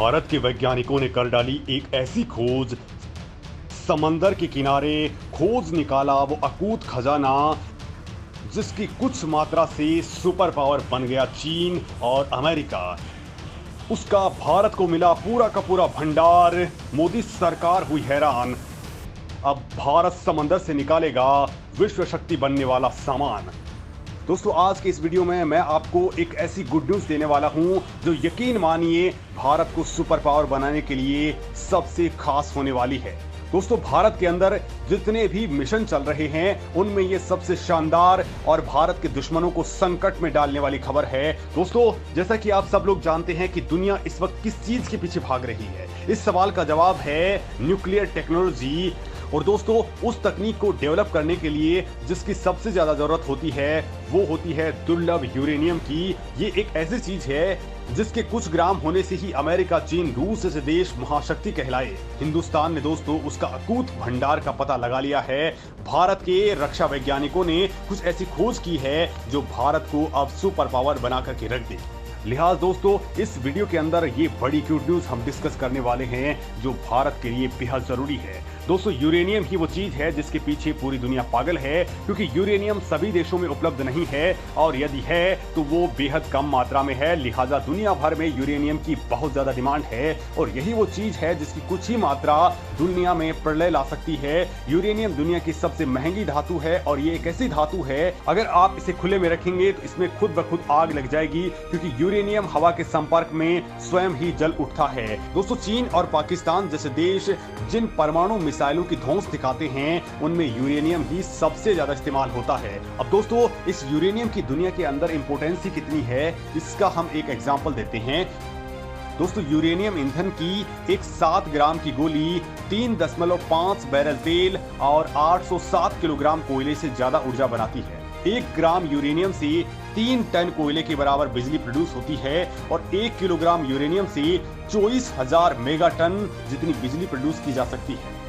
भारत के वैज्ञानिकों ने कर डाली एक ऐसी खोज, समंदर के किनारे खोज निकाला वो अकूत खजाना, जिसकी कुछ मात्रा से सुपर पावर बन गया चीन और अमेरिका। उसका भारत को मिला पूरा का पूरा भंडार। मोदी सरकार हुई हैरान। अब भारत समंदर से निकालेगा विश्व शक्ति बनने वाला सामान। दोस्तों, आज के इस वीडियो में मैं आपको एक ऐसी गुड न्यूज़ देने वाला हूं जो यकीन मानिए भारत को सुपर पावर बनाने के लिए सबसे खास होने वाली है। दोस्तों, भारत के अंदर जितने भी मिशन चल रहे हैं उनमें ये सबसे शानदार और भारत के दुश्मनों को संकट में डालने वाली खबर है। दोस्तों, जैसा कि आप सब लोग जानते हैं कि दुनिया इस वक्त किस चीज के पीछे भाग रही है, इस सवाल का जवाब है न्यूक्लियर टेक्नोलॉजी। और दोस्तों, उस तकनीक को डेवलप करने के लिए जिसकी सबसे ज्यादा जरूरत होती है वो होती है दुर्लभ यूरेनियम की। ये एक ऐसी चीज है जिसके कुछ ग्राम होने से ही अमेरिका, चीन, रूस जैसे देश महाशक्ति कहलाए। हिंदुस्तान ने दोस्तों उसका अकूत भंडार का पता लगा लिया है। भारत के रक्षा वैज्ञानिकों ने कुछ ऐसी खोज की है जो भारत को अब सुपर पावर बना करके रख दे। लिहाज दोस्तों, इस वीडियो के अंदर ये बड़ी गुड न्यूज हम डिस्कस करने वाले हैं जो भारत के लिए बेहद जरूरी है। दोस्तों, यूरेनियम ही वो चीज है जिसके पीछे पूरी दुनिया पागल है, क्योंकि यूरेनियम सभी देशों में उपलब्ध नहीं है और यदि है तो वो बेहद कम मात्रा में है। लिहाजा दुनिया भर में यूरेनियम की बहुत ज्यादा डिमांड है और यही वो चीज है जिसकी कुछ ही मात्रा दुनिया में प्रलय ला सकती है। यूरेनियम दुनिया की सबसे महंगी धातु है और ये एक ऐसी धातु है अगर आप इसे खुले में रखेंगे तो इसमें खुद ब खुद आग लग जाएगी, क्योंकि यूरेनियम हवा के संपर्क में स्वयं ही जल उठता है। दोस्तों, चीन और पाकिस्तान जैसे देश जिन परमाणु मिसाइलों की धौंस दिखाते हैं उनमें यूरेनियम ही सबसे ज्यादा इस्तेमाल होता है। अब दोस्तों, इस यूरेनियम की दुनिया के अंदर इंपोर्टेंस कितनी है इसका हम एक एग्जांपल देते हैं। दोस्तों, यूरेनियम ईंधन की एक 7 ग्राम की गोली 3.5 बैरल तेल और 807 किलोग्राम कोयले से ज्यादा ऊर्जा बनाती है। 1 ग्राम यूरेनियम से 3 टन कोयले के बराबर बिजली प्रोड्यूस होती है और 1 किलोग्राम यूरेनियम से 24,000 मेगाटन जितनी बिजली प्रोड्यूस की जा सकती है।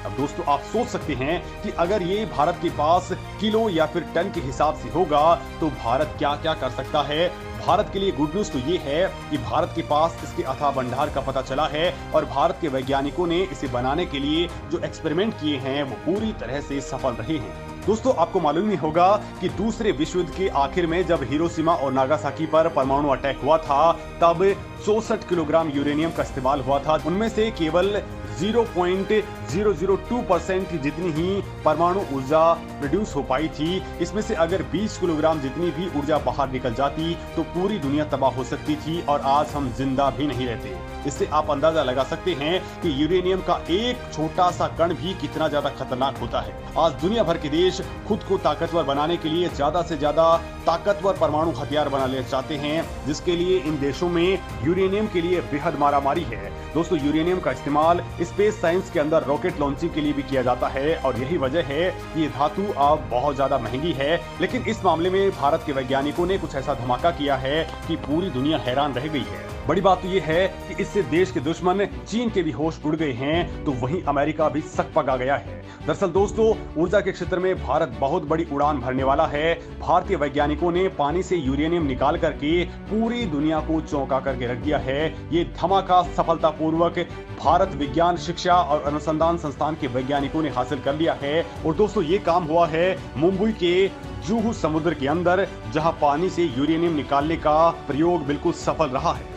अब दोस्तों, आप सोच सकते हैं कि अगर ये भारत के पास किलो या फिर टन के हिसाब से होगा तो भारत क्या क्या कर सकता है। भारत के लिए गुड न्यूज तो ये है कि भारत के पास इसके अथाह भंडार का पता चला है और भारत के वैज्ञानिकों ने इसे बनाने के लिए जो एक्सपेरिमेंट किए हैं वो पूरी तरह से सफल रहे हैं। दोस्तों, आपको मालूम ही होगा कि दूसरे विश्व युद्ध के आखिर में जब हिरोशिमा और नागासाकी पर परमाणु अटैक हुआ था तब 64 किलोग्राम यूरेनियम का इस्तेमाल हुआ था। उनमें से केवल 0.002% की जितनी ही परमाणु ऊर्जा प्रोड्यूस हो पाई थी। इसमें से अगर 20 किलोग्राम जितनी भी ऊर्जा बाहर निकल जाती तो पूरी दुनिया तबाह हो सकती थी और आज हम जिंदा भी नहीं रहते। इससे आप अंदाजा लगा सकते हैं कि यूरेनियम का एक छोटा सा कण भी कितना ज्यादा खतरनाक होता है। आज दुनिया भर के देश खुद को ताकतवर बनाने के लिए ज्यादा से ज्यादा ताकतवर परमाणु हथियार बनाना चाहते हैं, जिसके लिए इन देशों में यूरेनियम के लिए बेहद मारामारी है। दोस्तों, यूरेनियम का इस्तेमाल स्पेस साइंस के अंदर रॉकेट लॉन्चिंग के लिए भी किया जाता है और यही वजह है कि ये धातु अब बहुत ज्यादा महंगी है। लेकिन इस मामले में भारत के वैज्ञानिकों ने कुछ ऐसा धमाका किया है कि पूरी दुनिया हैरान रह गई है। बड़ी बात तो ये है कि इससे देश के दुश्मन चीन के भी होश उड़ गए हैं तो वहीं अमेरिका भी सकपका गया है। दरअसल दोस्तों, ऊर्जा के क्षेत्र में भारत बहुत बड़ी उड़ान भरने वाला है। भारतीय वैज्ञानिकों ने पानी से यूरेनियम निकाल करके पूरी दुनिया को चौंका करके रख दिया है। ये धमाका सफलतापूर्वक भारत विज्ञान शिक्षा और अनुसंधान संस्थान के वैज्ञानिकों ने हासिल कर लिया है। और दोस्तों, ये काम हुआ है मुंबई के जुहू समुद्र के अंदर, जहां पानी से यूरेनियम निकालने का प्रयोग बिल्कुल सफल रहा है।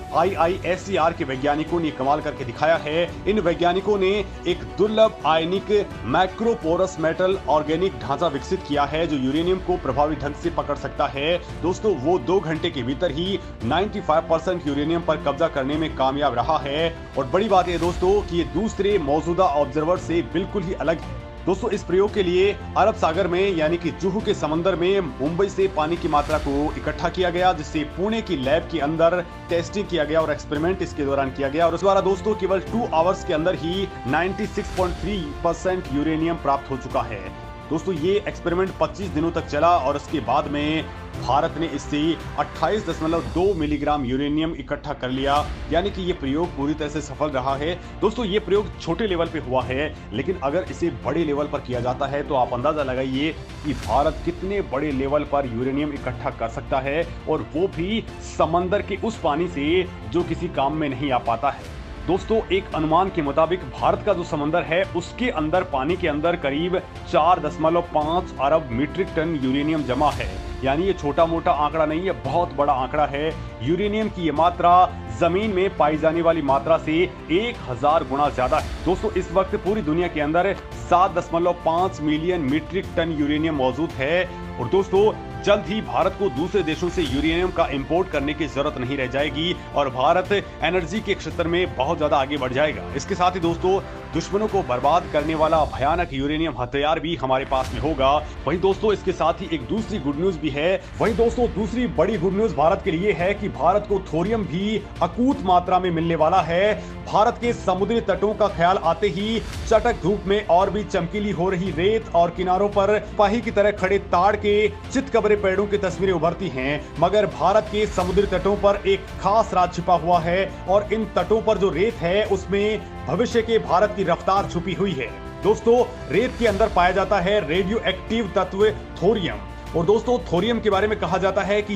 IISER के वैज्ञानिकों ने कमाल करके दिखाया है। इन वैज्ञानिकों ने एक दुर्लभ आयनिक मैक्रोपोरस मेटल ऑर्गेनिक ढांचा विकसित किया है जो यूरेनियम को प्रभावी ढंग से पकड़ सकता है। दोस्तों, वो 2 घंटे के भीतर ही 95% यूरेनियम पर कब्जा करने में कामयाब रहा है। और बड़ी बात है दोस्तों कि ये दूसरे मौजूदा ऑब्जर्वर से बिल्कुल ही अलग है। दोस्तों, इस प्रयोग के लिए अरब सागर में यानी कि जुहू के समंदर में मुंबई से पानी की मात्रा को इकट्ठा किया गया, जिससे पुणे की लैब के अंदर टेस्टिंग किया गया और एक्सपेरिमेंट इसके दौरान किया गया और उस द्वारा दोस्तों केवल 2 आवर्स के अंदर ही 96.3% यूरेनियम प्राप्त हो चुका है। दोस्तों, ये एक्सपेरिमेंट 25 दिनों तक चला और उसके बाद में भारत ने इससे 28.2 मिलीग्राम यूरेनियम इकट्ठा कर लिया, यानी कि ये प्रयोग पूरी तरह से सफल रहा है। दोस्तों ये प्रयोग छोटे लेवल पे हुआ है, लेकिन अगर इसे बड़े लेवल पर किया जाता है तो आप अंदाजा लगाइए कि भारत कितने बड़े लेवल पर यूरेनियम इकट्ठा कर सकता है, और वो भी समंदर के उस पानी से जो किसी काम में नहीं आ पाता है। दोस्तों एक अनुमान के मुताबिक भारत का जो समंदर है उसके अंदर पानी के अंदर करीब 4.5 अरब मीट्रिक टन यूरेनियम जमा है, यानी ये छोटा मोटा आंकड़ा नहीं है, बहुत बड़ा आंकड़ा है। यूरेनियम की ये मात्रा जमीन में पाई जाने वाली मात्रा से 1000 गुना ज्यादा है। दोस्तों इस वक्त पूरी दुनिया के अंदर 7.5 मिलियन मीट्रिक टन यूरेनियम मौजूद है, और दोस्तों जल्द ही भारत को दूसरे देशों से यूरेनियम का इंपोर्ट करने की जरूरत नहीं रह जाएगी और भारत एनर्जी के क्षेत्र में बहुत ज्यादा आगे बढ़ जाएगा। इसके साथ ही दोस्तों दुश्मनों को बर्बाद करने वाला भयानक यूरेनियम हथियार भी हमारे पास में होगा। वहीं दोस्तों इसके साथ ही एक दूसरी गुड न्यूज भी है। वहीं दोस्तों दूसरी बड़ी गुड न्यूज भारत के लिए है कि भारत को थोरियम भी अकूत मात्रा में मिलने वाला है। भारत के समुद्री तटों का ख्याल आते ही चटक धूप में और भी चमकीली हो रही रेत और किनारों पर पाही की तरह खड़े ताड़ के चितकबरे पेड़ों की तस्वीरें उभरती हैं, मगर भारत के समुद्री तटों पर एक खास राज छिपा हुआ है, और इन तटों पर जो रेत है उसमें भविष्य के भारत की रफ्तार छुपी हुई है। दोस्तों रेत के अंदर पाया जाता है रेडियो एक्टिव तत्व थोरियम, और दोस्तों थोरियम के बारे में कहा जाता है कि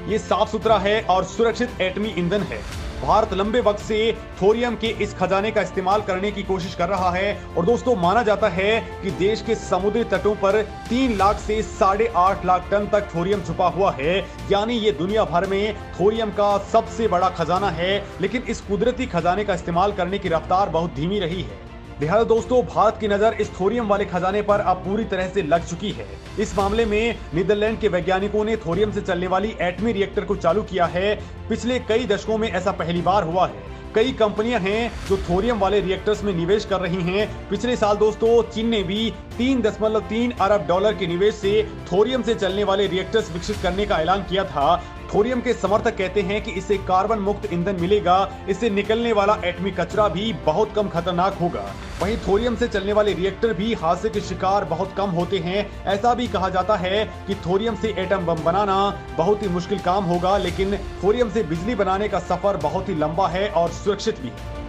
ये साफ सुथरा है और सुरक्षित एटमी ईंधन है। भारत लंबे वक्त से थोरियम के इस खजाने का इस्तेमाल करने की कोशिश कर रहा है, और दोस्तों माना जाता है कि देश के समुद्री तटों पर 3 लाख से 8.5 लाख टन तक थोरियम छुपा हुआ है, यानी ये दुनिया भर में थोरियम का सबसे बड़ा खजाना है। लेकिन इस कुदरती खजाने का इस्तेमाल करने की रफ्तार बहुत धीमी रही है, लिहाजा दोस्तों भारत की नजर इस थोरियम वाले खजाने पर अब पूरी तरह से लग चुकी है। इस मामले में नीदरलैंड के वैज्ञानिकों ने थोरियम से चलने वाली एटमी रिएक्टर को चालू किया है। पिछले कई दशकों में ऐसा पहली बार हुआ है। कई कंपनियां हैं जो थोरियम वाले रिएक्टर्स में निवेश कर रही हैं। पिछले साल दोस्तों चीन ने भी 3.3 अरब डॉलर के निवेश से थोरियम से चलने वाले रिएक्टर्स विकसित करने का ऐलान किया था। थोरियम के समर्थक कहते हैं कि इससे कार्बन मुक्त ईंधन मिलेगा, इससे निकलने वाला एटमी कचरा भी बहुत कम खतरनाक होगा। वहीं थोरियम से चलने वाले रिएक्टर भी हादसे के शिकार बहुत कम होते हैं। ऐसा भी कहा जाता है कि थोरियम से एटम बम बनाना बहुत ही मुश्किल काम होगा, लेकिन थोरियम से बिजली बनाने का सफर बहुत ही लंबा है और सुरक्षित भी है।